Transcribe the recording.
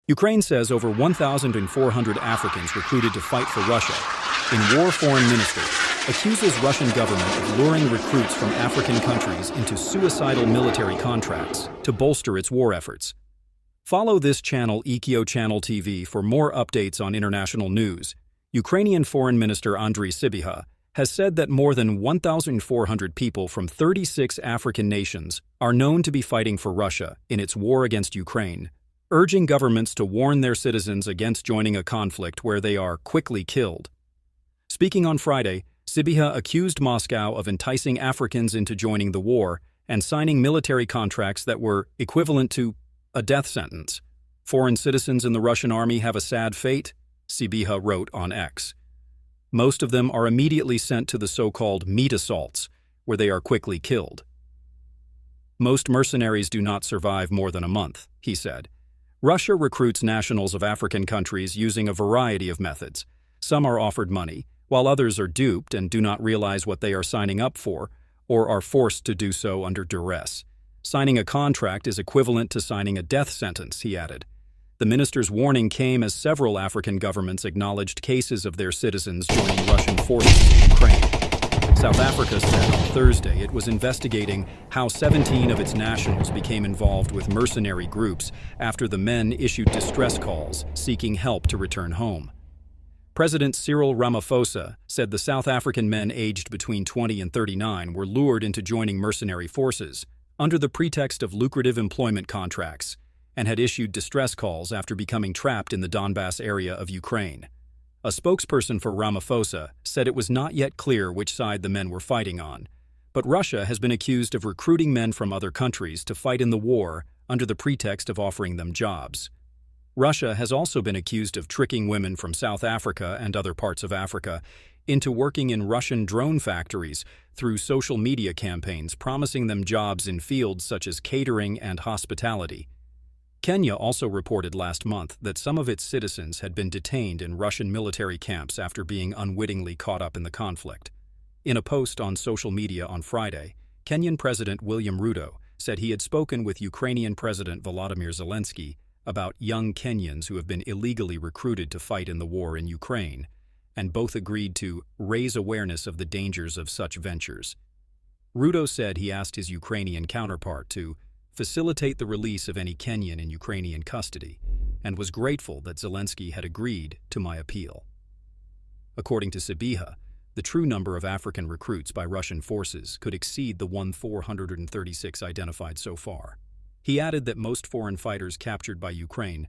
Ukraine says over 1,400 Africans recruited to fight for Russia. In war, foreign minister accuses Russian government of luring recruits from African countries into suicidal military contracts to bolster its war efforts. Follow this channel, Ekio Channel TV, for more updates on international news. Ukrainian Foreign Minister Andriy Sybiha has said that more than 1,400 people from 36 African nations are known to be fighting for Russia in its war against Ukraine, urging governments to warn their citizens against joining a conflict where they are quickly killed. Speaking on Friday, Sybiha accused Moscow of enticing Africans into joining the war and signing military contracts that were equivalent to a death sentence. Foreign citizens in the Russian army have a sad fate, Sybiha wrote on X. Most of them are immediately sent to the so-called meat assaults, where they are quickly killed. Most mercenaries do not survive more than a month, he said. Russia recruits nationals of African countries using a variety of methods. Some are offered money, while others are duped and do not realize what they are signing up for, or are forced to do so under duress. Signing a contract is equivalent to signing a death sentence, he added. The minister's warning came as several African governments acknowledged cases of their citizens joining Russian forces in Ukraine. South Africa said on Thursday it was investigating how 17 of its nationals became involved with mercenary groups after the men issued distress calls seeking help to return home. President Cyril Ramaphosa said the South African men aged between 20 and 39 were lured into joining mercenary forces under the pretext of lucrative employment contracts and had issued distress calls after becoming trapped in the Donbass area of Ukraine. A spokesperson for Ramaphosa said it was not yet clear which side the men were fighting on, but Russia has been accused of recruiting men from other countries to fight in the war under the pretext of offering them jobs. Russia has also been accused of tricking women from South Africa and other parts of Africa into working in Russian drone factories through social media campaigns promising them jobs in fields such as catering and hospitality. Kenya also reported last month that some of its citizens had been detained in Russian military camps after being unwittingly caught up in the conflict. In a post on social media on Friday, Kenyan President William Ruto said he had spoken with Ukrainian President Volodymyr Zelensky about young Kenyans who have been illegally recruited to fight in the war in Ukraine, and both agreed to raise awareness of the dangers of such ventures. Ruto said he asked his Ukrainian counterpart to facilitate the release of any Kenyan in Ukrainian custody, and was grateful that Zelensky had agreed to my appeal. According to Sybiha, the true number of African recruits by Russian forces could exceed the 1,436 identified so far. He added that most foreign fighters captured by Ukraine